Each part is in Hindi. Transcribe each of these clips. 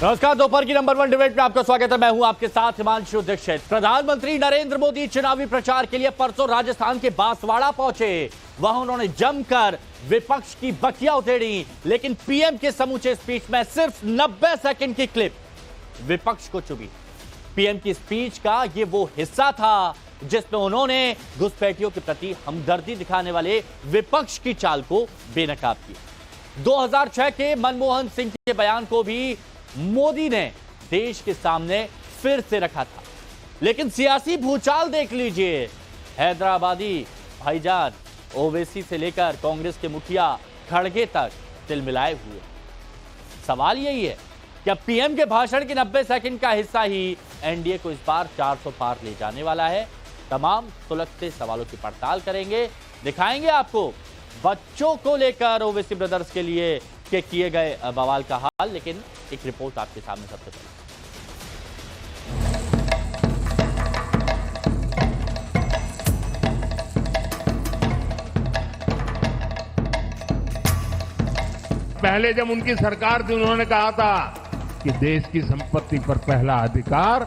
नमस्कार, दोपहर की नंबर 1 डिबेट में आपका स्वागत है। मैं हूं आपके साथ हिमांशु दीक्षित। प्रधानमंत्री नरेंद्र मोदी चुनावी प्रचार के लिए परसों राजस्थान के बांसवाड़ा पहुंचे। वहां उन्होंने जमकर विपक्ष की बखियां उधेड़ी, लेकिन पीएम के समूचे स्पीच में सिर्फ 90 सेकंड की क्लिप विपक्ष को चुभी। पीएम की स्पीच का ये वो हिस्सा था जिसमें उन्होंने घुसपैठियों के प्रति हमदर्दी दिखाने वाले विपक्ष की चाल को बेनकाब किया। 2006 के मनमोहन सिंह के बयान को भी मोदी ने देश के सामने फिर से रखा था, लेकिन सियासी भूचाल देख लीजिए। हैदराबादी भाईजान ओवैसी से लेकर कांग्रेस के मुखिया खड़गे तक तिलमिलाए हुए। सवाल यही है कि अब पीएम के भाषण के 90 सेकंड का हिस्सा ही एनडीए को इस बार 400 पार ले जाने वाला है। तमाम सुलगते सवालों की पड़ताल करेंगे, दिखाएंगे आपको बच्चों को लेकर ओवैसी ब्रदर्स के लिए के किए गए बवाल का हाल। लेकिन एक रिपोर्ट आपके सामने सबसे पहले जब उनकी सरकार थी उन्होंने कहा था कि देश की संपत्ति पर पहला अधिकार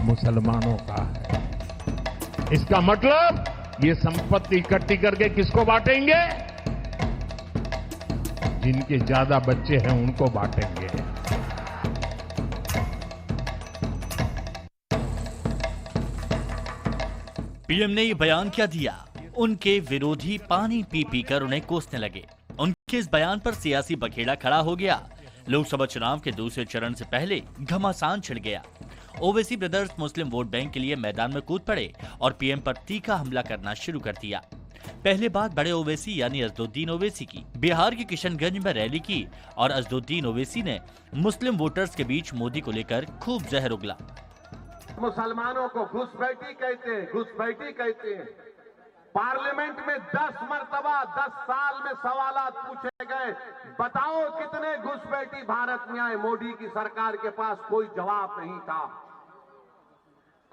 मुसलमानों का है। इसका मतलब ये संपत्ति इकट्ठी करके किसको बांटेंगे? जिनके ज्यादा बच्चे हैं उनको बांटेंगे। पीएम ने ये बयान क्या दिया? उनके विरोधी पानी पी पी कर उन्हें कोसने लगे। उनके इस बयान पर सियासी बखेड़ा खड़ा हो गया। लोकसभा चुनाव के दूसरे चरण से पहले घमासान छिड़ गया। ओवैसी ब्रदर्स मुस्लिम वोट बैंक के लिए मैदान में कूद पड़े और पीएम पर तीखा हमला करना शुरू कर दिया। पहले बात बड़े ओवैसी यानी अजदुद्दीन ओवैसी की। बिहार के किशनगंज में रैली की और अजदुद्दीन ओवैसी ने मुस्लिम वोटर्स के बीच मोदी को लेकर खूब जहर उगला। मुसलमानों को घुसपैठी कहते हैं, घुसपैठी कहते हैं। पार्लियामेंट में 10 मरतबा 10 साल में सवालात पूछे गए, बताओ कितने घुसपैठी भारत में आए। मोदी की सरकार के पास कोई जवाब नहीं था,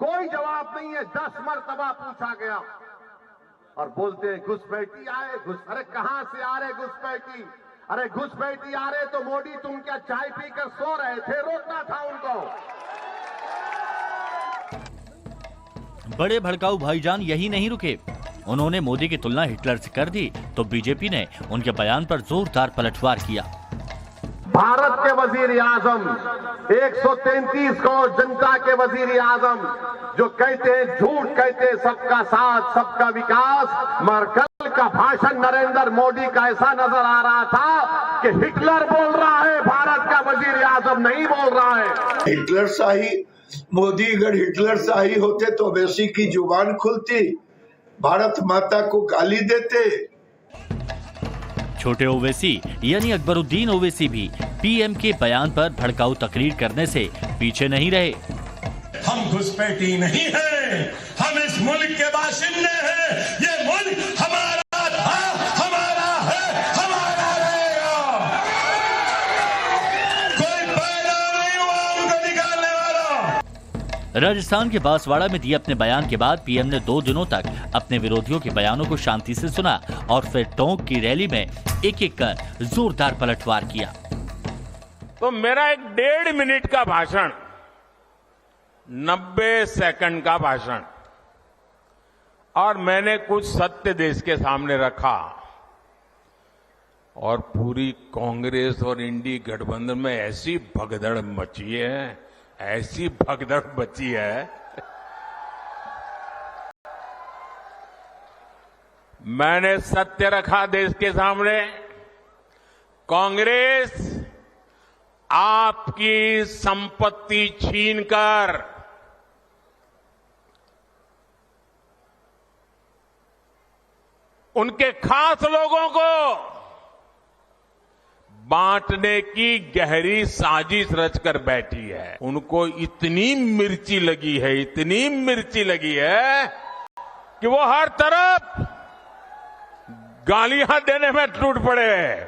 कोई जवाब नहीं है। 10 मरतबा पूछा गया और बोलते हैं घुसपैठी आए। अरे कहां से आ रहे घुसपैठी? अरे घुसपैठी आ रहे तो मोदी तुम क्या चाय पीकर सो रहे थे? रोकना था उनको। बड़े भड़काऊ भाईजान यही नहीं रुके, उन्होंने मोदी की तुलना हिटलर से कर दी तो बीजेपी ने उनके बयान पर जोरदार पलटवार किया। भारत के वजीर आजम 133 करोड़ जनता के वजीर आजम जो कहते हैं, झूठ कहते हैं सबका साथ सबका विकास। मगर कल का भाषण नरेंद्र मोदी का ऐसा नजर आ रहा था कि हिटलर बोल रहा है, भारत का वजीर आजम नहीं बोल रहा है। हिटलर शाही मोदी अगर हिटलर शाही होते तो ओवैसी की जुबान खुलती, भारत माता को गाली देते। छोटे ओवैसी यानी अकबरुद्दीन ओवैसी भी पीएम के बयान पर भड़काऊ तकरीर करने से पीछे नहीं रहे। हम घुसपैठी नहीं हैं, हम इस मुल्क के बाशिंदे हैं। ये मुल्क हमारा था, हमारा है, हमारा रहेगा। कोई पैदा नहीं हुआ उनको निकालने वाला। राजस्थान के बांसवाड़ा में दिए अपने बयान के बाद पीएम ने 2 दिनों तक अपने विरोधियों के बयानों को शांति से सुना और फिर टोंक की रैली में एक एक कर जोरदार पलटवार किया। तो मेरा एक 1.5 मिनट का भाषण, 90 सेकंड का भाषण, और मैंने कुछ सत्य देश के सामने रखा और पूरी कांग्रेस और इंडी गठबंधन में ऐसी भगदड़ मची है, ऐसी भगदड़ बची है। मैंने सत्य रखा देश के सामने। कांग्रेस आपकी संपत्ति छीनकर उनके खास लोगों को बांटने की गहरी साजिश रचकर बैठी है। उनको इतनी मिर्ची लगी है, इतनी मिर्ची लगी है कि वो हर तरफ गालियां देने में टूट पड़े।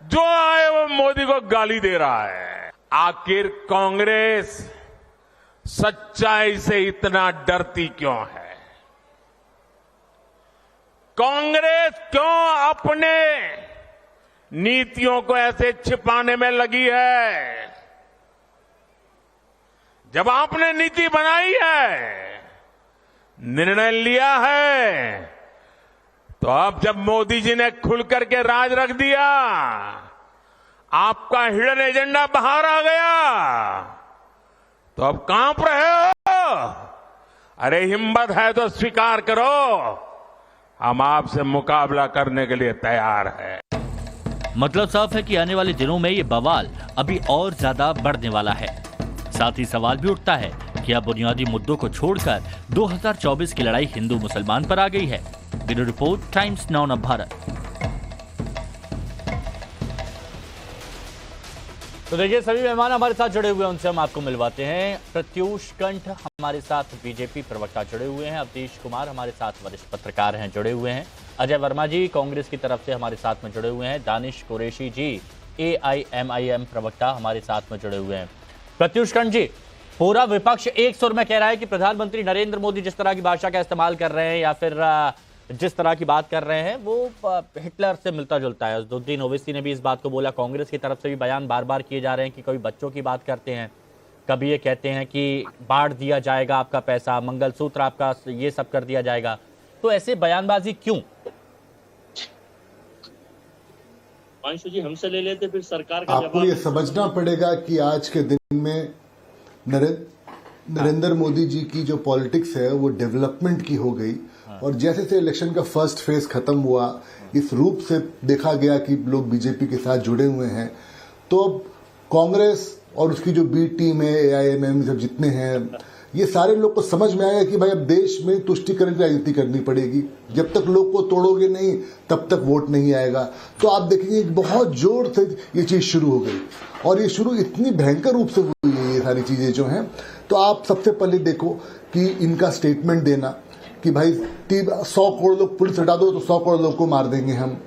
जो आए वो मोदी को गाली दे रहा है। आखिर कांग्रेस सच्चाई से इतना डरती क्यों है? कांग्रेस क्यों अपने नीतियों को ऐसे छिपाने में लगी है? जब आपने नीति बनाई है, निर्णय लिया है, तो अब जब मोदी जी ने खुल करके राज रख दिया, आपका हिडन एजेंडा बाहर आ गया, तो अब कांप रहे हो? अरे हिम्मत है तो स्वीकार करो, हम आपसे मुकाबला करने के लिए तैयार हैं। मतलब साफ है कि आने वाले दिनों में ये बवाल अभी और ज्यादा बढ़ने वाला है। साथ ही सवाल भी उठता है कि अब बुनियादी मुद्दों को छोड़कर 2024 की लड़ाई हिंदू मुसलमान पर आ गई है। Bureau report, times now Navbharat. तो देखिए, सभी मेहमान हमारे साथ जुड़े हुए हैं, उनसे हम आपको मिलवाते हैं। प्रत्यूष कंठ हमारे साथ बीजेपी प्रवक्ता जुड़े हुए हैं, अवधेश कुमार हमारे साथ वरिष्ठ पत्रकार हैं जुड़े हुए हैं, अजय वर्मा जी कांग्रेस की तरफ से हमारे साथ में जुड़े हुए हैं, दानिश कुरैशी जी AIMIM प्रवक्ता हमारे साथ में जुड़े हुए हैं। प्रत्यूष कंठ जी, पूरा विपक्ष एक सुर में कह रहा है कि प्रधानमंत्री नरेंद्र मोदी जिस तरह की भाषा का इस्तेमाल कर रहे हैं या फिर जिस तरह की बात कर रहे हैं वो हिटलर से मिलता जुलता है। अज़दुद्दीन ओवैसी ने भी इस बात को बोला। कांग्रेस की तरफ से भी बयान बार बार किए जा रहे हैं कि कभी बच्चों की बात करते हैं, कभी ये कहते हैं कि बांट दिया जाएगा आपका पैसा, मंगलसूत्र आपका ये सब कर दिया जाएगा। तो ऐसे बयानबाजी क्यों? अंशु जी हमसे ले लेते, फिर सरकार का आपको ये समझना पड़ेगा कि आज के दिन में नरेंद्र मोदी जी की जो पॉलिटिक्स है वो डेवलपमेंट की हो गई, और जैसे से इलेक्शन का फर्स्ट फेज खत्म हुआ, इस रूप से देखा गया कि लोग बीजेपी के साथ जुड़े हुए हैं, तो अब कांग्रेस और उसकी जो बी टीम है, AIMIM सब जितने हैं, ये सारे लोग को समझ में आया कि भाई अब देश में तुष्टीकरण की राजनीति करनी पड़ेगी। जब तक लोग को तोड़ोगे नहीं तब तक वोट नहीं आएगा। तो आप देखेंगे बहुत जोर से ये चीज शुरू हो गई, और ये शुरू इतनी भयंकर रूप से हुई है ये सारी चीजें जो हैं। तो आप सबसे पहले देखो कि इनका स्टेटमेंट देना कि भाई 100 करोड़ लोग पुलिस हटा दो तो 100 करोड़ लोग को मार देंगे हम,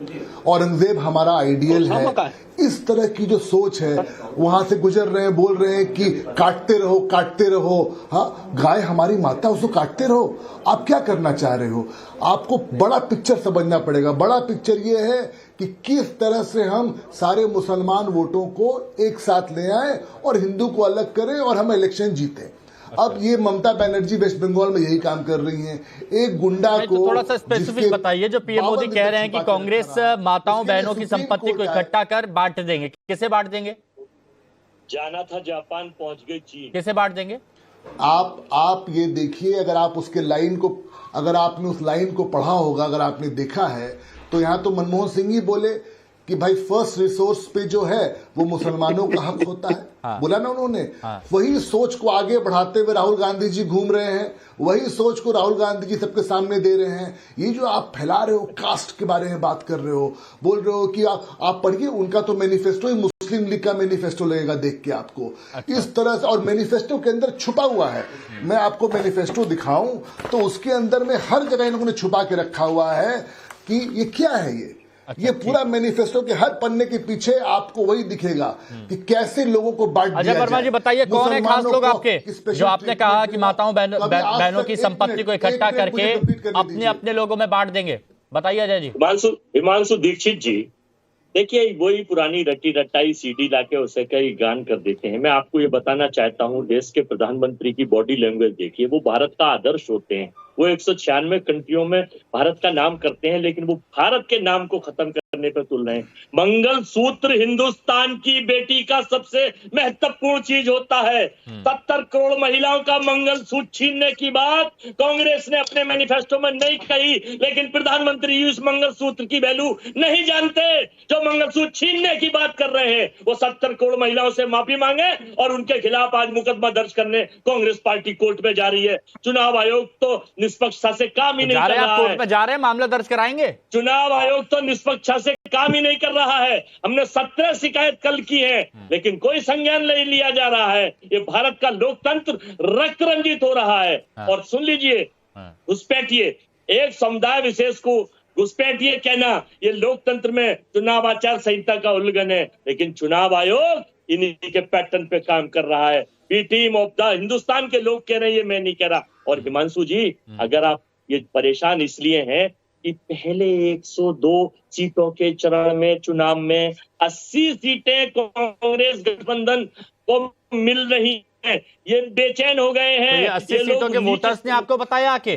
औरंगजेब हमारा आइडियल है, इस तरह की जो सोच है, वहां से गुजर रहे हैं, बोल रहे हैं कि काटते रहो काटते रहो। हाँ, गाय हमारी माता, उसको काटते रहो। आप क्या करना चाह रहे हो? आपको बड़ा पिक्चर समझना पड़ेगा। बड़ा पिक्चर ये है कि किस तरह से हम सारे मुसलमान वोटों को एक साथ ले आए और हिंदू को अलग करें और हम इलेक्शन जीते। अब ये ममता बनर्जी वेस्ट बंगाल में यही काम कर रही हैं। एक गुंडा को थोड़ा सा स्पेसिफिक बताइए। जो पीएम मोदी कह रहे हैं कि कांग्रेस माताओं बहनों की संपत्ति को इकट्ठा कर बांट देंगे, किसे बांट देंगे? जाना था जापान, पहुंच गए चीन। किसे बांट देंगे? आप ये देखिए, अगर आप उसके लाइन को, अगर आपने उस लाइन को पढ़ा होगा, अगर आपने देखा है, तो यहाँ तो मनमोहन सिंह ही बोले कि भाई फर्स्ट रिसोर्स पे जो है वो मुसलमानों का हक होता है। हाँ। बोला ना उन्होंने। हाँ। वही सोच को आगे बढ़ाते हुए राहुल गांधी जी घूम रहे हैं, वही सोच को राहुल गांधी जी सबके सामने दे रहे हैं। ये जो आप फैला रहे हो, कास्ट के बारे में बात कर रहे हो, बोल रहे हो कि आप पढ़िए, उनका तो मैनिफेस्टो ही मुस्लिम लीग का मैनिफेस्टो लगेगा देख के आपको। अच्छा। इस तरह से, और मैनिफेस्टो के अंदर छुपा हुआ है, मैं आपको मैनिफेस्टो दिखाऊं तो उसके अंदर में हर जगह इन लोगों ने छुपा के रखा हुआ है कि ये क्या है। ये पूरा मैनिफेस्टो के हर पन्ने के पीछे आपको वही दिखेगा कि कैसे लोगों को बांट दिया जाए। अजय वर्मा जी बताइए, कौन है खास लोग आपके जो आपने कहा कि माताओं बहनों की संपत्ति को इकट्ठा करके अपने अपने लोगों में बांट देंगे? बताइए अजय जी। हिमांशु दीक्षित जी, देखिए वही पुरानी रटी रटाई CD लाके उसे कई गान कर देते हैं। मैं आपको ये बताना चाहता हूँ, देश के प्रधानमंत्री की बॉडी लैंग्वेज देखिए, वो भारत का आदर्श होते हैं। वो 196 कंट्रियों में भारत का नाम करते हैं, लेकिन वो भारत के नाम को खत्म करने पर तुल रहे हैं। मंगलसूत्र हिंदुस्तान की बेटी का सबसे महत्वपूर्ण चीज होता है। 70 करोड़ महिलाओं का मंगलसूत्र छीनने की बात कांग्रेस ने अपने मैनिफेस्टो में नहीं कही, लेकिन प्रधानमंत्री उस मंगलसूत्र की वैल्यू नहीं जानते जो मंगलसूत्र छीनने की बात कर रहे हैं। वो 70 करोड़ महिलाओं से माफी मांगे और उनके खिलाफ आज मुकदमा दर्ज करने कांग्रेस पार्टी कोर्ट में जा रही है। चुनाव आयोग तो निष्पक्षता से काम ही नहीं कर रहा है। कोर्ट में जा रहे हैं, मामला दर्ज कराएंगे। चुनाव आयोग तो निष्पक्षता से काम ही नहीं कर रहा है। हमने 17 शिकायत कल की है, लेकिन कोई संज्ञान नहीं लिया जा रहा है। ये भारत का लोकतंत्र रक्त रंजित हो रहा है। और सुन लीजिए, घुसपैठिए, एक समुदाय विशेष को घुसपैठिए कहना, ये लोकतंत्र में चुनाव आचार संहिता का उल्लंघन है। लेकिन चुनाव आयोग इन्हीं के पैटर्न पे काम कर रहा है। B team of the Hindustan के लोग कह रहे हैं, ये मैं नहीं कह रहा। और हिमांशु जी, अगर आप ये परेशान इसलिए हैं कि पहले 102 सीटों के चरण में चुनाव में 80 सीटें कांग्रेस गठबंधन को मिल रही ये बेचैन हो गए हैं। तो ये 80 ये लोग सीटों के वोटर्स ने आपको बताया आके?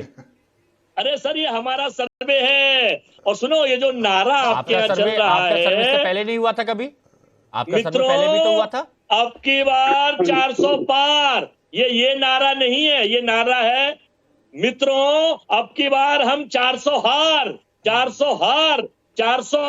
अरे सर, ये हमारा सर्वे है। और सुनो, ये जो नारा आपके यहाँ चल रहा आपका सर्वे है, से पहले नहीं हुआ था कभी? आपका सर्वे मित्रों, पहले भी तो हुआ था। अब की बार 400 पार, ये नारा नहीं है, ये नारा है मित्रों, अब की बार हम 400 हार, 400 हार, 400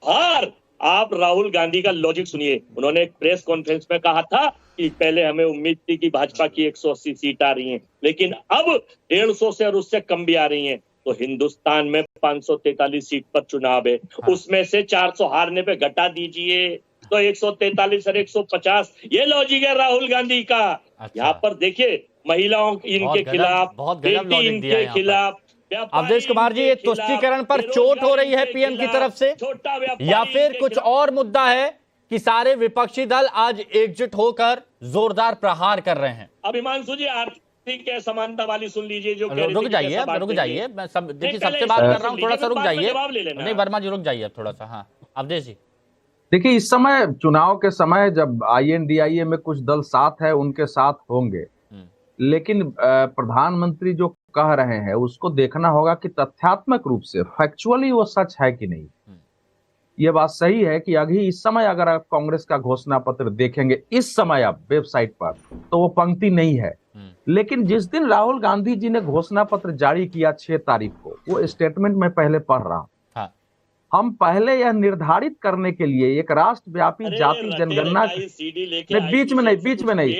हार। आप राहुल गांधी का लॉजिक सुनिए। उन्होंने एक प्रेस कॉन्फ्रेंस में कहा था कि पहले हमें उम्मीद थी कि भाजपा की 180 सीट आ रही हैं, लेकिन अब 150 से और उससे कम भी आ रही हैं। तो हिंदुस्तान में 543 सीट पर चुनाव है, उसमें से 400 हारने पे घटा दीजिए तो 143 और 150, ये लॉजिक है राहुल गांधी का। यहाँ पर देखिए, महिलाओं इनके खिलाफ, बेटी इनके खिलाफ। अवधेश कुमार जी, ये तुष्टीकरण पर चोट हो रही है पीएम की तरफ से, या फिर कुछ और मुद्दा है कि सारे विपक्षी दल आज एकजुट होकर जोरदार प्रहार कर रहे हैं? अब हिमांशु जी, आर्थिक असमानता वाली सुन लीजिए जो रुक जाइए, मैं सब देखिए सबसे बात कर रहा हूँ, थोड़ा सा रुक जाइए। नहीं वर्मा जी, रुक जाइए थोड़ा सा। हाँ अवधेश जी, देखिए, इस समय चुनाव के समय जब INDIA में कुछ दल साथ है, उनके साथ होंगे, लेकिन प्रधानमंत्री जो कह रहे हैं उसको देखना होगा कि तथ्यात्मक रूप से फैक्चुअली वो सच है कि नहीं। ये बात सही है कि अभी इस समय अगर आप कांग्रेस का घोषणा पत्र देखेंगे इस समय आप वेबसाइट पर, तो वो पंक्ति नहीं है। लेकिन जिस दिन राहुल गांधी जी ने घोषणा पत्र जारी किया 6 तारीख को, वो स्टेटमेंट में पहले पढ़ रहा हूं। हम पहले यह निर्धारित करने के लिए एक राष्ट्रव्यापी जाति जनगणना, बीच में नहीं,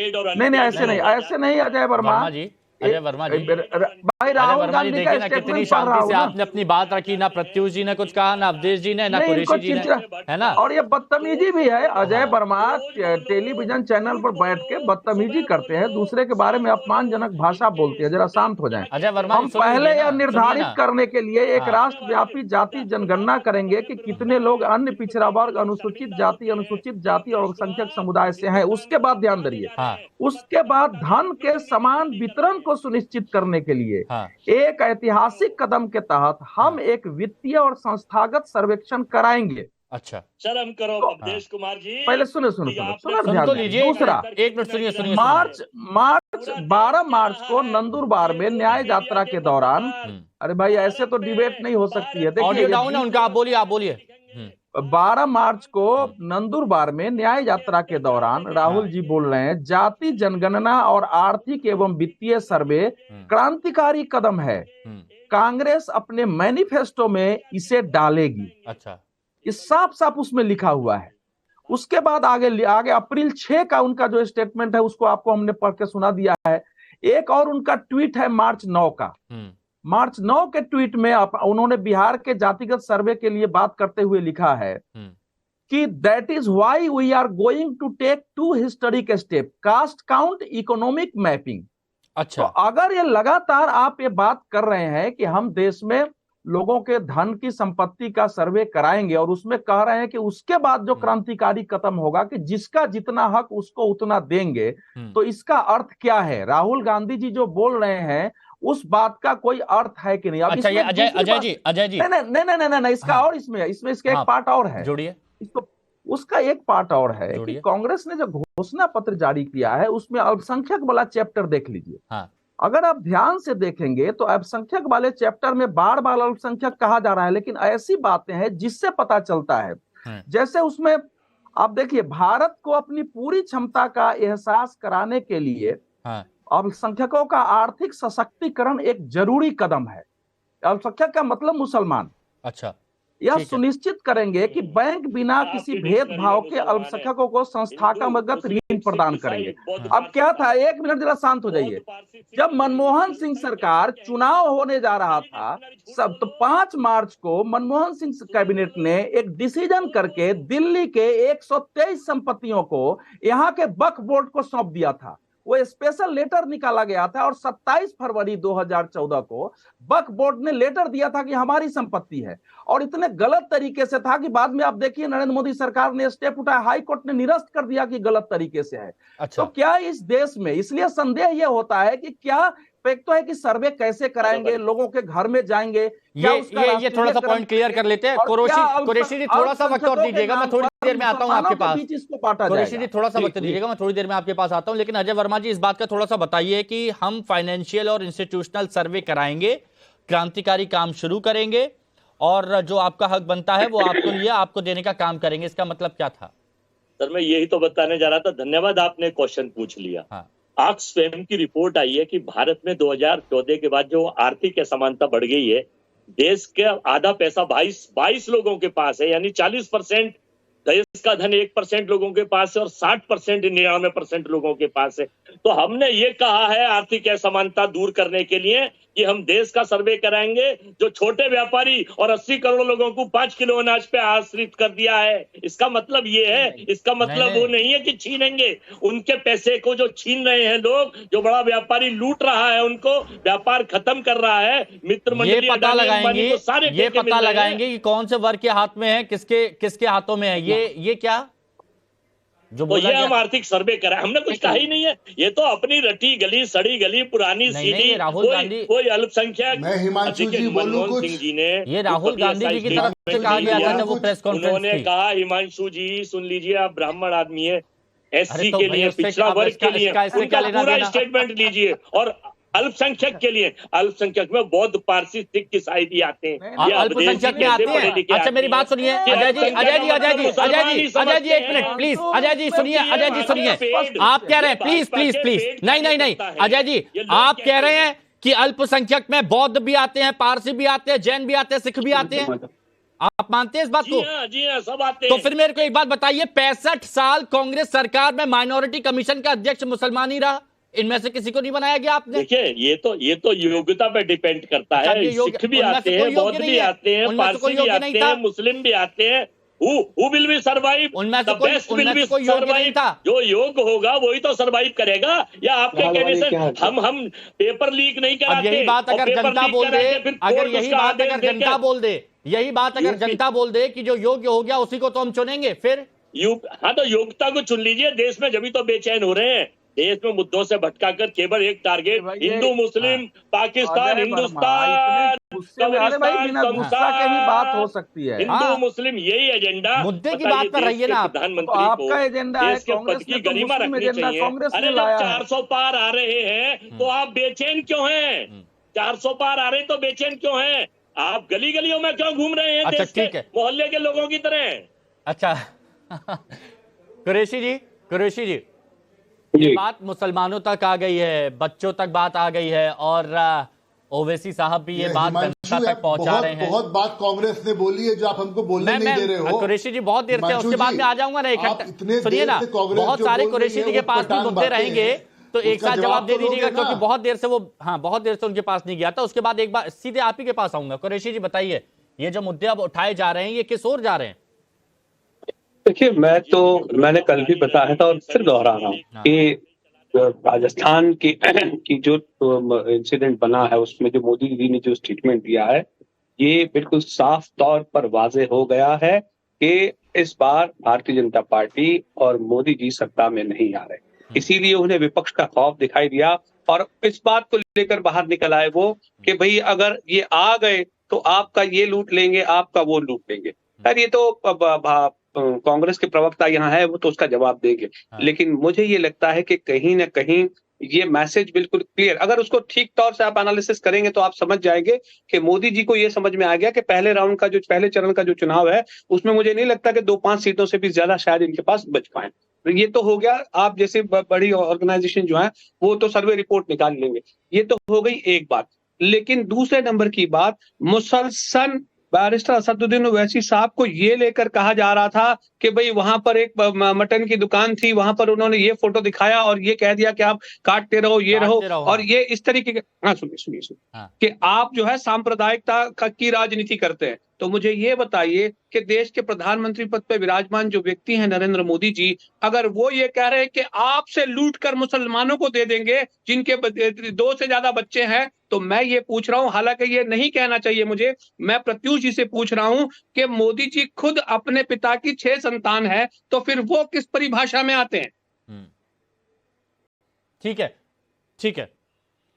ऐसे नहीं अजय वर्मा जी, भाई राहुल गांधी का कितनी शांति से आपने अपनी बात रखी, ना प्रत्युष जी ने कुछ कहा, ना अवधेश जी ने, ना कुरैशी जी ने, है ना? और ये बदतमीजी भी है। अजय वर्मा टेलीविजन चैनल पर बैठ के बदतमीजी करते हैं, दूसरे के बारे में अपमानजनक भाषा बोलते हैं। जरा शांत हो जाएं। अजय वर्मा, हम पहले यह निर्धारित करने के लिए एक राष्ट्रव्यापी जाति जनगणना करेंगे कि कितने लोग अन्य पिछड़ा वर्ग, अनुसूचित जाति और अल्पसंख्यक समुदाय से हैं। उसके बाद ध्यान दीजिए, उसके बाद धन के समान वितरण को सुनिश्चित करने के लिए एक ऐतिहासिक कदम के तहत हम एक वित्तीय और संस्थागत सर्वेक्षण कराएंगे। अच्छा, शर्म करो अवधेश कुमार जी। पहले सुनो ध्यान दीजिए। दूसरा, एक मिनट सुनिए। मार्च 12 मार्च को नंदुरबार में न्याय यात्रा के दौरान, अरे भाई ऐसे तो डिबेट नहीं हो सकती है। ऑडियो डाउन है उनका, आप बोलिए। 12 मार्च को नंदुरबार में न्याय यात्रा के दौरान राहुल जी बोल रहे हैं, जाति जनगणना और आर्थिक एवं वित्तीय सर्वे क्रांतिकारी कदम है, कांग्रेस अपने मैनिफेस्टो में इसे डालेगी। अच्छा, इस साफ साफ उसमें लिखा हुआ है। उसके बाद आगे अप्रैल 6 का उनका जो स्टेटमेंट है उसको आपको हमने पढ़ के सुना दिया है। एक और उनका ट्वीट है मार्च 9 का। मार्च 9 के ट्वीट में उन्होंने बिहार के जातिगत सर्वे के लिए बात करते हुए लिखा है कि that is why we are going to take 2 historic step, caste count, economic mapping. अच्छा, तो अगर ये लगातार आप ये बात कर रहे हैं कि हम देश में लोगों के धन की संपत्ति का सर्वे कराएंगे और उसमें कह रहे हैं कि उसके बाद जो क्रांतिकारी कदम होगा कि जिसका जितना हक उसको उतना देंगे, तो इसका अर्थ क्या है? राहुल गांधी जी जो बोल रहे हैं उस बात का कोई अर्थ है कि नहीं? अच्छा, ये अजय जी नहीं, इसका और इसमें इसका एक पार्ट और है, जोड़िए इसको। उसका एक पार्ट और है कि कांग्रेस ने जो घोषणा पत्र जारी किया है उसमें अल्पसंख्यक वाला चैप्टर देख लीजिए। अगर आप ध्यान से देखेंगे तो अल्पसंख्यक वाले चैप्टर में बार बार अल्पसंख्यक कहा जा रहा है, लेकिन ऐसी बातें हैं जिससे पता चलता है, जैसे उसमें आप देखिए, भारत को अपनी पूरी क्षमता का एहसास कराने के लिए अल्पसंख्यकों का आर्थिक सशक्तिकरण एक जरूरी कदम है। अल्पसंख्यक का मतलब मुसलमान। अच्छा, यह सुनिश्चित करेंगे कि बैंक बिना किसी भेदभाव के अल्पसंख्यकों को संस्थागत ऋण प्रदान करेंगे। अब क्या था, 1 मिनट जरा शांत हो जाइए। जब मनमोहन सिंह सरकार चुनाव होने जा रहा था, तो 5 मार्च को मनमोहन सिंह कैबिनेट ने एक डिसीजन करके दिल्ली के 123 संपत्तियों को यहाँ के वक्फ बोर्ड को सौंप दिया था। वो स्पेशल लेटर निकाला गया था और 27 फरवरी 2014 को वक्फ बोर्ड ने लेटर दिया था कि हमारी संपत्ति है, और इतने गलत तरीके से था कि बाद में आप देखिए नरेंद्र मोदी सरकार ने स्टेप उठाया, हाई कोर्ट ने निरस्त कर दिया कि गलत तरीके से है। अच्छा। तो क्या इस देश में, इसलिए संदेह यह होता है कि क्या तो एक तो है कि सर्वे कैसे कराएंगे, लोगों के घर में जाएंगे, क्या उसका ये थोड़ा सा राष्ट्रीयकरण पॉइंट क्लियर कर लेते हैं। और क्या कुरैशी जी थोड़ा सा वक्त और अल्पसंख्यकों के दीजिएगा, मैं नाम थोड़ी पर देर में आता हूं आपके मुसलमानों पास। के बीच इसको बांटा कुरैशी जी जाएगा। थोड़ा सा जी, वक्त दीजिएगा, मैं थोड़ी देर में आपके पास आता हूं। लेकिन अजय वर्मा जी, इस बात का थोड़ा सा बताइए कि हम फाइनेंशियल और इंस्टीट्यूशनल सर्वे कराएंगे, क्रांतिकारी काम शुरू करेंगे, और जो आपका हक बनता है वो आपको लिए आपको देने का काम करेंगे, इसका मतलब क्या था? सर मैं यही तो बताने जा रहा था, धन्यवाद आपने क्वेश्चन पूछ लिया। हाँ। ऑक्सफैम की रिपोर्ट आई है कि भारत में 2014 के बाद जो आर्थिक असमानता बढ़ गई है, देश के आधा पैसा 22 लोगों के पास है, यानी 40% देश का धन 1% लोगों के पास है और 60% 99% लोगों के पास है। तो हमने ये कहा है आर्थिक असमानता दूर करने के लिए कि हम देश का सर्वे कराएंगे। जो छोटे व्यापारी और 80 करोड़ लोगों को 5 किलो अनाज पे आश्रित कर दिया है, इसका मतलब ये है, इसका मतलब वो नहीं है कि छीनेंगे उनके पैसे को। जो छीन रहे हैं लोग, जो बड़ा व्यापारी लूट रहा है, उनको व्यापार खत्म कर रहा है। मित्र मंडली ये पता लगाएंगे, ये पता लगाएंगे कि कौन से वर्ग के हाथ में है, किसके हाथों में है। ये क्या जो तो ये हम आर्थिक सर्वे करा, हमने कुछ कहा ही नहीं है। ये तो अपनी रटी गली, सड़ी गली, पुरानी सीढ़ी, राहुल गांधी, कोई अल्पसंख्यक। मैं हिमांशु जी बोलूं मनमोहन कुछ? सिंह जी ने, ये राहुल गांधी जी की तरफ से कहा गया था जब वो प्रेस कॉन्फ्रेंस उन्होंने थी। कहा, हिमांशु जी सुन लीजिए, आप ब्राह्मण आदमी है, एससी तो के भाई लिए, उससे पिछड़ा क्या- वर्ग के लिए इसका क्या उनका लेना पूरा देना? स्टेटमेंट लीजिए। और अल्पसंख्यक के लिए, अल्पसंख्यक में बौद्ध, पारसी, सिख, ईसाई भी आते हैं। ये अल्पसंख्यक में आते हैं। अच्छा मेरी बात सुनिए अजय जी, एक मिनट प्लीज। अजय जी सुनिए, आप कह रहे हैं, प्लीज नहीं अजय जी, आप कह रहे हैं कि अल्पसंख्यक में बौद्ध भी आते हैं, पारसी भी आते हैं, जैन भी आते हैं, सिख भी आते हैं, आप मानते हैं इस बात को? जी हाँ, सब आते तो हैं। फिर मेरे को एक बात बताइए, 65 साल कांग्रेस सरकार में माइनॉरिटी कमीशन का अध्यक्ष मुसलमान ही रहा, इनमें से किसी को नहीं बनाया गया आपने? देखिए ये तो योग्यता पे डिपेंड करता है। सिख भी आते हैं, बौद्ध भी आते हैं, पारसी भी आते हैं, मुस्लिम भी आते हैं। Who will be survive? The best will be survive. जो योग्य होगा वही तो सरवाइव करेगा। या आपके कहने से हम पेपर लीक नहीं कराते। यही बात अगर जनता बोल दे, अगर यही बात अगर जनता बोल दे, यही बात अगर जनता बोल दे कि जो योग्य हो गया उसी को तो हम चुनेंगे, फिर हाँ तो योग्यता को चुन लीजिए। देश में जब तो बेचैन हो रहे हैं, देश में मुद्दों से भटकाकर केवल एक टारगेट, हिंदू मुस्लिम, पाकिस्तान, हिंदुस्तान, गुस्सा के ही बात हो सकती है। हिंदू मुस्लिम, यही एजेंडा। मुद्दे की बात कर रही है ना प्रधानमंत्री आपका एजेंडा है, देश के पद की गरिमा रखनी चाहिए। अरे जब 400 पार आ रहे हैं तो आप बेचैन क्यों हैं? 400 पार आ रहे हैं तो बेचैन क्यों हैं? आप गली गलियों में क्यों घूम रहे हैं? अच्छा, देश के मोहल्ले के लोगों की तरह। अच्छा कुरैशी जी, ये बात मुसलमानों तक आ गई है, बच्चों तक बात आ गई है, और ओवैसी साहब भी ये बात जनता तक पहुंचा रहे हैं। बहुत बात कांग्रेस ने बोली है जो आप हमको बोलने नहीं दे रहे हो। कुरैशी जी बहुत देर से, उसके बाद में आ जाऊंगा ना इकट्ठा। सुनिए ना, बहुत सारे कुरैशी जी के पास भी मुद्दे रहेंगे, तो एक साथ जवाब दे दीजिएगा, क्योंकि बहुत देर से वो बहुत देर से उनके पास नहीं गया था। उसके बाद एक बार सीधे आप ही के पास आऊंगा। कुरैशी जी बताइए, ये जो मुद्दे अब उठाए जा रहे हैं ये किस ओर जा रहे हैं? देखिए, मैंने कल भी बताया था और फिर दोहरा रहा हूँ कि राजस्थान की जो इंसिडेंट बना है, उसमें जो मोदी जी ने जो स्टेटमेंट दिया है, ये बिल्कुल साफ तौर पर वाजे हो गया है कि इस बार भारतीय जनता पार्टी और मोदी जी सत्ता में नहीं आ रहे। इसीलिए उन्हें विपक्ष का खौफ दिखाई दिया और इस बात को लेकर बाहर निकल आए वो कि भाई अगर ये आ गए तो आपका ये लूट लेंगे, आपका वो लूट लेंगे। यार ये तो कांग्रेस के प्रवक्ता यहाँ है, वो तो उसका जवाब देंगे। लेकिन मुझे ये लगता है कि कहीं ना कहीं ये मैसेज बिल्कुल क्लियर, अगर उसको ठीक तौर से आप एनालिसिस करेंगे तो आप समझ जाएंगे कि मोदी जी को ये समझ में आ गया कि पहले चरण का जो चुनाव है उसमें मुझे नहीं लगता कि 2-5 सीटों से भी ज्यादा शायद इनके पास बच पाए। ये तो हो गया, आप जैसे बड़ी ऑर्गेनाइजेशन जो है वो तो सर्वे रिपोर्ट निकाल लेंगे, ये तो हो गई एक बात। लेकिन दूसरे नंबर की बात, मुसलसल बैरिस्टर असदुद्दीन ओवैसी साहब को ये लेकर कहा जा रहा था कि भाई वहां पर एक मटन की दुकान थी, वहां पर उन्होंने ये फोटो दिखाया और ये कह दिया कि आप काटते रहो, ये रहो, और ये इस तरीके के, सुनिए कि आप जो है सांप्रदायिकता की राजनीति करते हैं। तो मुझे ये बताइए कि देश के प्रधानमंत्री पद पे विराजमान जो व्यक्ति हैं नरेंद्र मोदी जी, अगर वो ये कह रहे हैं कि आपसे लूट कर मुसलमानों को दे देंगे जिनके 2 से ज्यादा बच्चे हैं, तो मैं ये पूछ रहा हूं, हालांकि ये नहीं कहना चाहिए मुझे, मैं प्रत्युष जी से पूछ रहा हूं कि मोदी जी खुद अपने पिता की 6 संतान है, तो फिर वो किस परिभाषा में आते हैं? ठीक है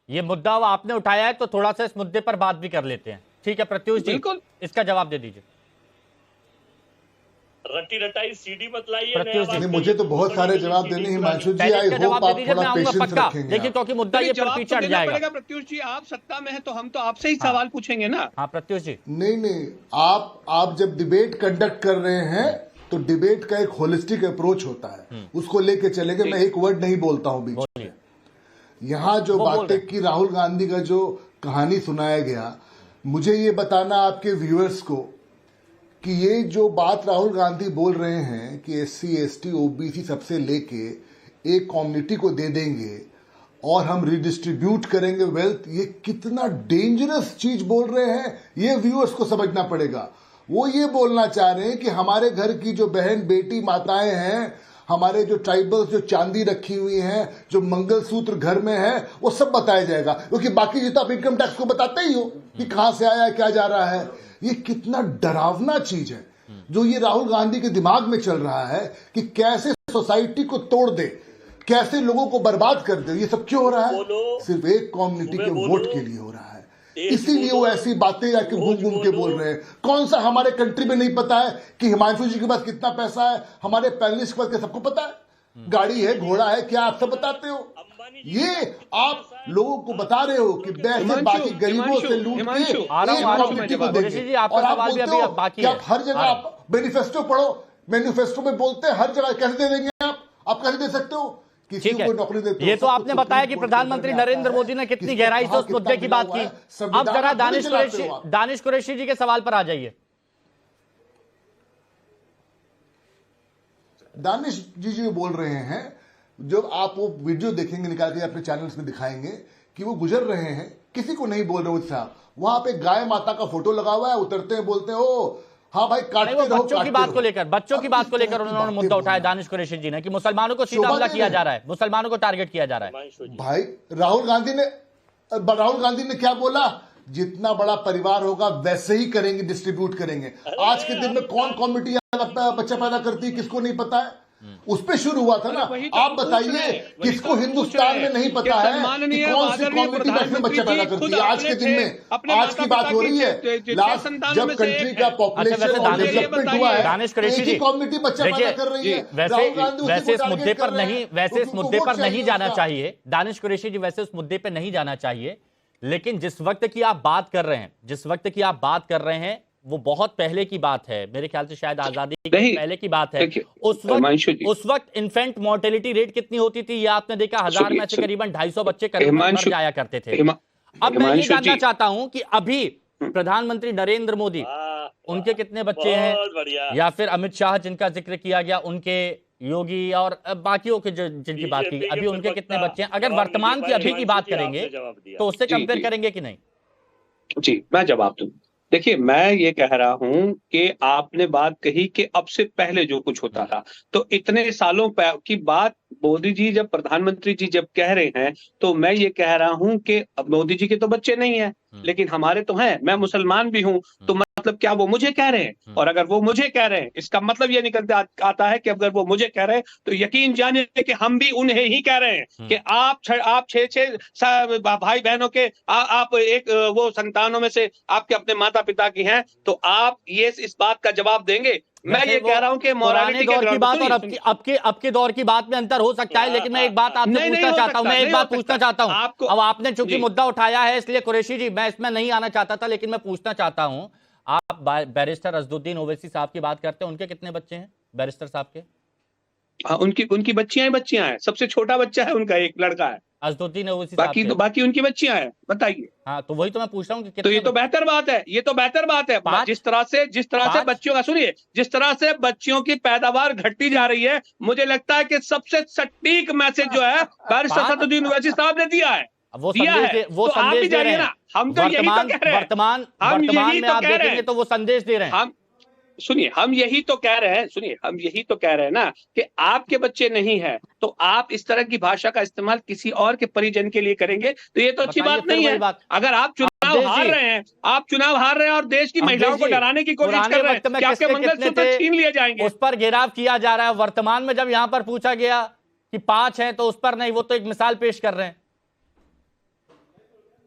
ये मुद्दा आपने उठाया है तो थोड़ा सा इस मुद्दे पर बात भी कर लेते हैं। ठीक है प्रत्युष जी, बिल्कुल। इसका जवाब दे दीजिए। रट्टी रटाई सीडी मत लाइए। प्रत्युष जी, नहीं, मुझे तो बहुत सारे जवाब देने हैं हिमांशु जी। आई होप आप थोड़ा पेशेंस रखेंगे। देखिए क्योंकि मुद्दा ये पर पीछे हट जाएगा। प्रत्युष जी, आप सत्ता में हैं तो हम तो आपसे ही सवाल पूछेंगे ना। हाँ प्रत्युष जी। नहीं, आप जब डिबेट कंडक्ट कर रहे हैं तो डिबेट का एक होलिस्टिक अप्रोच होता है, उसको लेके चलेंगे। मैं एक वर्ड नहीं बोलता हूं बीच में। यहाँ जो बातें की राहुल गांधी का जो कहानी सुनाया गया, मुझे ये बताना आपके व्यूअर्स को कि ये जो बात राहुल गांधी बोल रहे हैं कि SC ST OBC सबसे लेके एक कम्युनिटी को दे देंगे और हम रिडिस्ट्रीब्यूट करेंगे वेल्थ, ये कितना डेंजरस चीज बोल रहे हैं ये व्यूअर्स को समझना पड़ेगा। वो ये बोलना चाह रहे हैं कि हमारे घर की जो बहन बेटी माताएं हैं, हमारे जो ट्राइबल्स जो चांदी रखी हुई हैं, जो मंगलसूत्र घर में है, वो सब बताया जाएगा, क्योंकि बाकी जी तो आप इनकम टैक्स को बताते ही हो कि कहां से आया क्या जा रहा है। ये कितना डरावना चीज है जो ये राहुल गांधी के दिमाग में चल रहा है कि कैसे सोसाइटी को तोड़ दे, कैसे लोगों को बर्बाद कर दे। ये सब क्यों हो रहा है? सिर्फ एक कम्युनिटी के वोट के लिए हो रहा है। इसीलिए वो ऐसी बातें जाके घूम घूम के बोल रहे हैं। कौन सा हमारे कंट्री में नहीं पता है कि हिमांशु जी के पास कितना पैसा है, हमारे पैनलिस्ट के पास सबको पता है, गाड़ी है, घोड़ा है, क्या आप सब बताते हो? ये आप लोगों को बता रहे हो कि पैसे बाकी गरीबों से लूट के एक कम्युनिटी को देंगे। और आप बोलते हो कि आप हर जगह आप मैनिफेस्टो पढ़ो, मैनिफेस्टो में बोलते हैं हर जगह कैसे दे देंगे आप कैसे दे सकते हो? ठीक है, ये तो आपने बताया कि प्रधानमंत्री नरेंद्र मोदी ने कितनी गहराई से उस मुद्दे की बात की। अब जरा दानिश कुरैशी जी के सवाल पर आ जाइए। दानिश जी बोल रहे हैं, जब आप वो वीडियो देखेंगे निकाल के अपने चैनल्स में दिखाएंगे कि वो गुजर रहे हैं, किसी को नहीं बोल रहे साहब, वहां पे गाय माता का फोटो लगा हुआ है, उतरते हैं बोलते हो हाँ भाई काटते रहो। बच्चों की बात को लेकर उन्होंने मुद्दा उठाया दानिश कुरैशी जी ने कि मुसलमानों को सीधा हमला किया जा रहा है, मुसलमानों को टारगेट किया जा रहा है। भाई राहुल गांधी ने क्या बोला? जितना बड़ा परिवार होगा वैसे ही करेंगे, डिस्ट्रीब्यूट करेंगे। आज के दिन में कौन कम्युनिटी बच्चा पैदा करती है किसको नहीं पता है? उस पे शुरू हुआ था ना। आप बताइए किसको हिंदुस्तान में नहीं पता है कि कौन सी कम्युनिटी में बच्चा पैदा करती है? आज के दिन में आज की बात हो रही है, लास्ट जब कंट्री का पॉपुलेशन और डेवलपमेंट हुआ है, एक ही कम्युनिटी बच्चा पैदा कर रही है। वैसे इस मुद्दे पर नहीं जाना चाहिए दानिश कुरैशी जी, वैसे उस मुद्दे पर नहीं जाना चाहिए। लेकिन जिस वक्त की आप बात कर रहे हैं वो बहुत पहले की बात है, मेरे ख्याल से शायद आजादी के पहले की बात है। उस वक्त इन्फेंट मोर्टेलिटी रेट कितनी होती थी ये आपने देखा, 1000 में से करीबन 250 बच्चे मर जाया करते थे। अब मैं ये जानना चाहता हूं कि अभी प्रधानमंत्री नरेंद्र मोदी, उनके कितने बच्चे हैं, या फिर अमित शाह जिनका जिक्र किया गया, उनके योगी और बाकियों के जिनकी बात की, अभी उनके कितने बच्चे हैं? अगर वर्तमान की अभी की बात करेंगे तो उससे कंपेयर करेंगे कि नहीं? जी मैं जवाब दूं। देखिए मैं ये कह रहा हूं कि आपने बात कही कि अब से पहले जो कुछ होता था, तो इतने सालों की बात मोदी जी जब प्रधानमंत्री जी जब कह रहे हैं, तो मैं ये कह रहा हूं कि अब मोदी जी के तो बच्चे नहीं हैं, लेकिन हमारे तो हैं। मैं मुसलमान भी हूं, तो मतलब क्या वो मुझे कह रहे हैं? और अगर वो मुझे कह रहे हैं, इसका मतलब ये निकल आता है कि अगर वो मुझे कह रहे हैं तो यकीन जानिए कि हम भी उन्हें ही कह रहे हैं कि आप 6 भाई बहनों के आप एक वो संतानों में से आपके अपने माता पिता की हैं, तो आप ये इस बात का जवाब देंगे। मैं ये कह रहा हूं कि मोरालिटी दौर की बात और अब के दौर की बात में अंतर हो सकता है, लेकिन मैं एक बात आपसे पूछना चाहता हूं। अब आपने चूंकि मुद्दा उठाया है, इसलिए कुरैशी जी मैं इसमें नहीं आना चाहता था, लेकिन मैं पूछना चाहता हूं, आप बैरिस्टर असदुद्दीन ओवैसी साहब की बात करते हैं, उनके कितने बच्चे हैं बैरिस्टर साहब के? हाँ, उनकी बच्चियां हैं। सबसे छोटा बच्चा है उनका, एक लड़का है असदुद्दीन ओवैसी साहब, बाकी उनकी बच्चियां हैं। बताइए। हाँ तो वही तो मैं पूछ रहा हूँ कि तो ये तो बेहतर बात है, जिस तरह से बच्चियों का सुनिए, जिस तरह से बच्चियों की पैदावार घटती जा रही है, मुझे लगता है कि सबसे सटीक मैसेज जो है बैरिस्टर असदुद्दीन ओवैसी साहब ने दिया है। वो संदेश दे रहे हैं। हम तो यही तो कह रहे हैं, वर्तमान में आप देखेंगे तो वो संदेश दे रहे हैं। सुनिए हम यही तो कह रहे हैं ना कि आपके बच्चे नहीं है तो आप इस तरह की भाषा का इस्तेमाल किसी और के परिजन के लिए करेंगे, तो ये तो अच्छी बात नहीं है। अगर आप चुनाव हार रहे हैं और देश की महिलाओं को डराने की कोशिश कर रहे हैं कि आपके मंगलसूत्र छीन लिए जाएंगे, उस पर घेराव किया जा रहा है। वर्तमान में जब यहां पर पूछा गया कि 5 है तो उस पर नहीं, वो तो एक मिसाल पेश कर रहे हैं।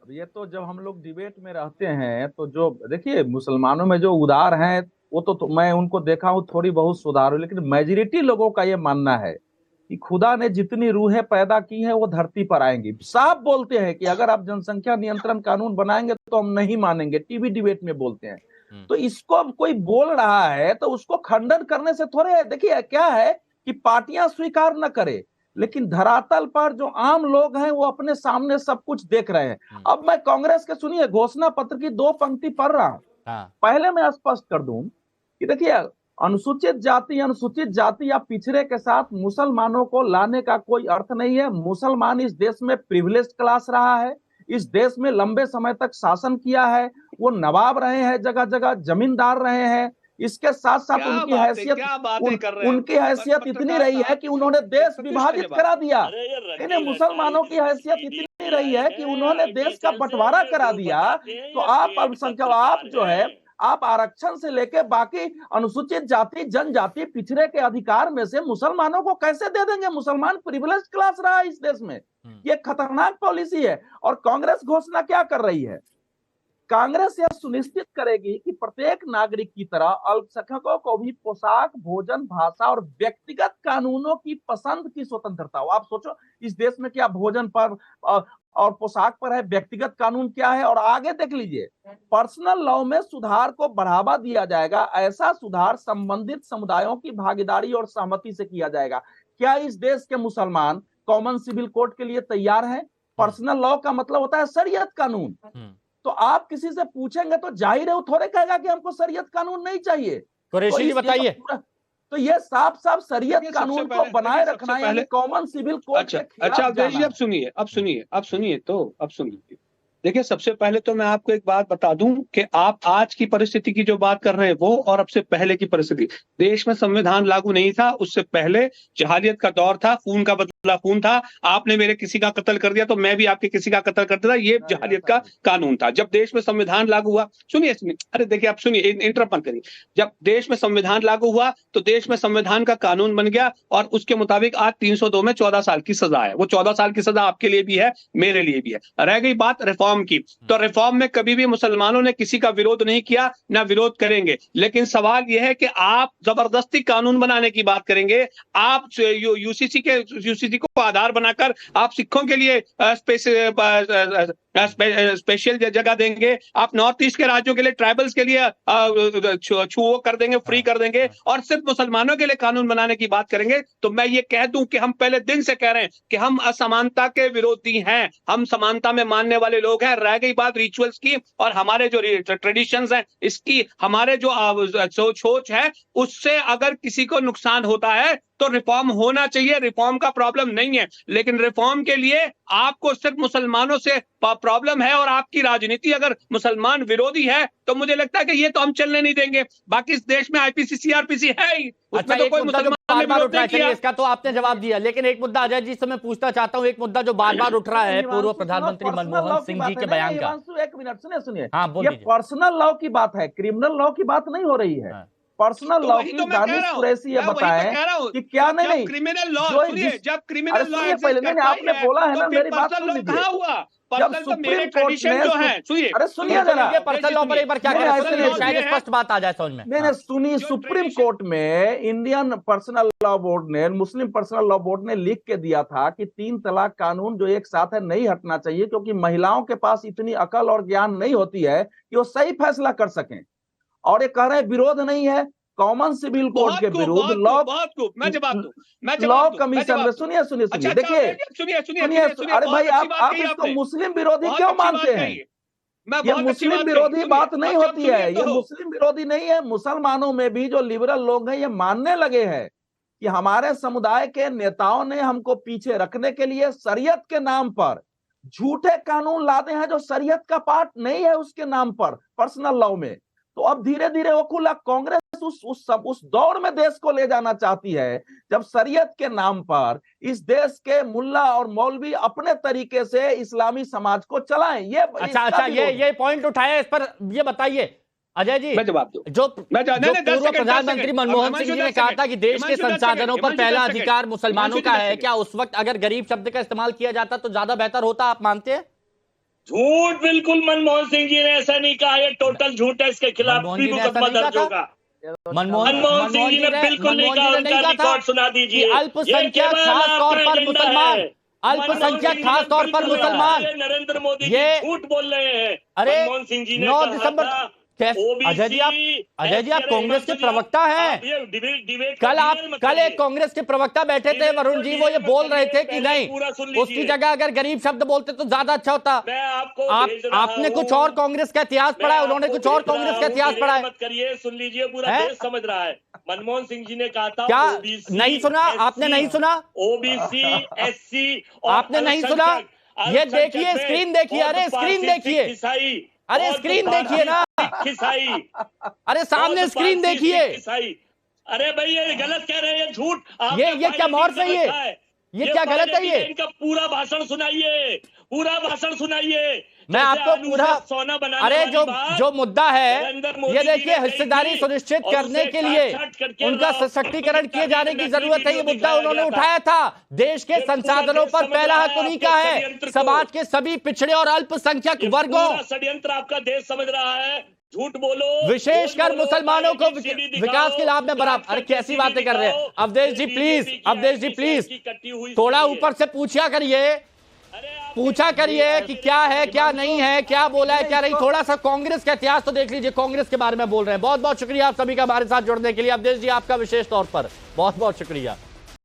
ये तो जब हम लोग डिबेट में रहते हैं तो जो देखिए मुसलमानों में जो उदार हैं वो तो मैं उनको देखा हूँ थोड़ी बहुत सुधार हो, लेकिन मेजॉरिटी लोगों का ये मानना है कि खुदा ने जितनी रूहें पैदा की हैं वो धरती पर आएंगी। साफ बोलते हैं कि अगर आप जनसंख्या नियंत्रण कानून बनाएंगे तो हम नहीं मानेंगे, टीवी डिबेट में बोलते हैं। तो इसको अब कोई बोल रहा है तो उसको खंडन करने से थोड़े, देखिए क्या है कि पार्टियां स्वीकार न करे, लेकिन धरातल पर जो आम लोग हैं वो अपने सामने सब कुछ देख रहे हैं। अब मैं कांग्रेस के सुनिए घोषणा पत्र की 2 पंक्ति पढ़ रहा हूं। पहले मैं स्पष्ट कर दूं कि देखिए अनुसूचित जाति या पिछड़े के साथ मुसलमानों को लाने का कोई अर्थ नहीं है। मुसलमान इस देश में प्रिविलेज्ड क्लास रहा है, इस देश में लंबे समय तक शासन किया है, वो नवाब रहे हैं, जगह जगह जमींदार रहे हैं। इसके साथ साथ उनकी हैसियत इतनी रही है कि उन्होंने देश विभाजित करा दिया। इन्हें मुसलमानों की हैसियत इतनी रही है कि उन्होंने देश का बंटवारा करा दिया। तो आप अल्पसंख्यक, आप जो है आप आरक्षण से लेके बाकी अनुसूचित जाति जनजाति पिछड़े के अधिकार में से मुसलमानों को कैसे दे देंगे? मुसलमान प्रिविलेज क्लास रहा है इस देश में। ये खतरनाक पॉलिसी है। और कांग्रेस घोषणा क्या कर रही है? कांग्रेस यह सुनिश्चित करेगी कि प्रत्येक नागरिक की तरह अल्पसंख्यकों को भी पोशाक, भोजन, भाषा और व्यक्तिगत कानूनों की पसंद की स्वतंत्रता हो। आप सोचो इस देश में क्या भोजन पर और पोशाक पर है, व्यक्तिगत कानून क्या है? और आगे देख लीजिए, पर्सनल लॉ में सुधार को बढ़ावा दिया जाएगा। ऐसा सुधार संबंधित समुदायों की भागीदारी और सहमति से किया जाएगा। क्या इस देश के मुसलमान कॉमन सिविल कोड के लिए तैयार हैं? पर्सनल लॉ का मतलब होता है शरीयत कानून। तो आप किसी से पूछेंगे तो जाहिर है वो थोड़े कहेगा कि हमको शरीयत कानून नहीं चाहिए। कुरैशी जी बताइए। तो ये साफ साफ शरीयत कानून को बनाए रखना है, कॉमन सिविल कोड। अच्छा अब सुनिए। देखिए सबसे पहले तो मैं आपको एक बात बता दूं कि आप आज की परिस्थिति की जो बात कर रहे हैं वो और अब से पहले की परिस्थिति, देश में संविधान लागू नहीं था, उससे पहले जहालियत का दौर था, खून का बदला खून था। आपने मेरे किसी का कत्ल कर दिया तो मैं भी आपके किसी का कत्ल कर देता, ये जहालियत का कानून था। जब देश में संविधान लागू हुआ, सुनिए अरे देखिए आप सुनिए, इंटरप्ट मत करिए। जब देश में संविधान लागू हुआ तो देश में संविधान का कानून बन गया और उसके मुताबिक आज 302 में 14 साल की सजा है। वो 14 साल की सजा आपके लिए भी है, मेरे लिए भी है। रह गई बात रिफॉर्म की, तो रिफॉर्म में कभी भी मुसलमानों ने किसी का विरोध नहीं किया, ना विरोध करेंगे। लेकिन सवाल यह है कि आप जबरदस्ती कानून बनाने की बात करेंगे। आप यूसीसी को आधार बनाकर आप सिखों के लिए स्पेशल जगह देंगे, आप नॉर्थ ईस्ट के राज्यों के लिए, ट्राइबल्स के लिए छुओ कर देंगे, फ्री कर देंगे, और सिर्फ मुसलमानों के लिए कानून बनाने की बात करेंगे। तो मैं ये कह दूं कि हम पहले दिन से कह रहे हैं कि हम असमानता के विरोधी हैं, हम समानता में मानने वाले लोग हैं। रह गई बात रिचुअल्स की और हमारे जो ट्रेडिशंस हैं इसकी, हमारे जो सोच है उससे अगर किसी को नुकसान होता है तो रिफॉर्म होना चाहिए, रिफॉर्म का प्रॉब्लम नहीं है। लेकिन रिफॉर्म के लिए आपको सिर्फ मुसलमानों से प्रॉब्लम है और आपकी राजनीति अगर मुसलमान विरोधी है तो मुझे लगता है कि ये तो हम चलने नहीं देंगे। बाकी इस देश में आईपीसी सीआरपीसी है ही, अच्छा, तो कोई मुसलमान ने विरोध नहीं किया। इसका तो आपने जवाब दिया, लेकिन एक मुद्दा अजय जी से मैं पूछना चाहता हूं, एक मुद्दा जो बार बार उठ रहा है पूर्व प्रधानमंत्री मनमोहन सिंह जी के बयान का। एक मिनट सुनिए, हाँ, ये पर्सनल लॉ की बात है, क्रिमिनल लॉ की बात नहीं हो रही है। पर्सनल लॉ की दानिश कुरैशी ये बताएं कि क्या नहीं क्रिमिनल लॉ, जब क्रिमिनल लॉ पहले मैंने आपने बोला है ना, मेरी बात सुन लीजिए। हुआ जब सुप्रीम कोर्ट में जो है, अरे सुनिए जरा, पर्सनल लॉ पर एक बार क्या शायद स्पष्ट बात आ जाए समझ में। मैंने सुनी, सुप्रीम कोर्ट में इंडियन पर्सनल लॉ बोर्ड ने, मुस्लिम पर्सनल लॉ बोर्ड ने लिख के दिया था कि 3 तलाक कानून जो एक साथ है नहीं हटना चाहिए, क्योंकि महिलाओं के पास इतनी अकल और ज्ञान नहीं होती है कि वो सही फैसला कर सकें। और ये कह रहे विरोध नहीं है कॉमन सिविल कोड के विरुद्ध लॉ कमीशन में। सुनिए देखिए, अरे भाई आप इसको मुस्लिम विरोधी क्यों मानते हैं? ये मुस्लिम विरोधी बात नहीं होती है, ये मुस्लिम विरोधी नहीं है। मुसलमानों में भी जो लिबरल लोग हैं ये मानने लगे हैं कि हमारे समुदाय के नेताओं ने हमको पीछे रखने के लिए शरीयत के नाम पर झूठे कानून लाते हैं जो शरीयत का पार्ट नहीं है, उसके नाम पर पर्सनल लॉ में। तो अब धीरे धीरे वो खुला कांग्रेस उस दौर में देश को ले जाना चाहती है जब शरीयत के नाम पर इस देश के मुल्ला और मौलवी अपने तरीके से इस्लामी समाज को चलाएं। ये अच्छा ये पॉइंट उठाया, इस पर ये बताइए अजय जी, जो पूर्व प्रधानमंत्री मनमोहन सिंह जी ने कहा था कि देश के संसाधनों पर पहला अधिकार मुसलमानों का है, क्या उस वक्त अगर गरीब शब्द का इस्तेमाल किया जाता तो ज्यादा बेहतर होता, आप मानते हैं? झूठ बिल्कुल मनमोहन सिंह जी ने ऐसा नहीं कहा, ये टोटल झूठ है, इसके खिलाफ मनमोहन भी जी ने ऐसा मुकदमा नहीं दर्ज कहा होगा। मनमोहन सिंह जी ने बिल्कुल नहीं कहा, उनका रिकॉर्ड सुना दीजिए। अल्पसंख्यक खास तौर पर मुसलमान, अल्पसंख्यक खास तौर पर मुसलमान, नरेंद्र मोदी ये झूठ बोल रहे हैं। अरे मनमोहन सिंह जी ने 9 कहा दिसंबर था, अजय जी आप कांग्रेस के प्रवक्ता हैं। कल एक कांग्रेस के प्रवक्ता बैठे थे वरुण जी, वो ये बोल रहे थे कि नहीं, उसकी जगह अगर गरीब शब्द बोलते तो ज्यादा अच्छा होता। मैं आपको आपने कुछ और कांग्रेस का इतिहास पढ़ा है, उन्होंने कुछ और कांग्रेस का इतिहास पढ़ा है। मत करिए, सुन लीजिए, पूरा देश समझ रहा है। मनमोहन सिंह जी ने कहा था क्या OBC, नहीं सुना? आपने नहीं सुना? OBC, SC आपने नहीं सुना? ये देखिए, स्क्रीन देखिए, अरे स्क्रीन देखिए, अरे स्क्रीन देखिए ना, अरे सामने स्क्रीन देखिए। अरे भाई ये गलत कह रहे हैं, झूठ। ये क्या मौर सही है? ये क्या गलत है? ये इनका पूरा भाषण सुनाइए, पूरा भाषण सुनाइए। मैं आपको पूरा, अरे जो मुद्दा है, ये देखिए, हिस्सेदारी सुनिश्चित करने के लिए उनका सशक्तिकरण किए जाने की जरूरत है, ये मुद्दा उन्होंने उठाया था। देश के संसाधनों पर पहला हक उन्हीं का है, समाज के सभी पिछड़े और अल्पसंख्यक वर्गों। षड्यंत्र आपका देश समझ रहा है, झूठ बोलो, विशेषकर मुसलमानों को विकास के लाभ में बराबर। अरे कैसी बातें कर रहे हैं अवधेश जी, प्लीज, अवधेश जी प्लीज थोड़ा ऊपर से पूछा करिए कि क्या है क्या नहीं है, क्या बोला है क्या नहीं। थोड़ा सा कांग्रेस का इतिहास तो देख लीजिए, कांग्रेस के बारे में बोल रहे हैं। बहुत बहुत शुक्रिया आप सभी का हमारे साथ जुड़ने के लिए। अवधेश जी आपका विशेष तौर पर बहुत बहुत शुक्रिया।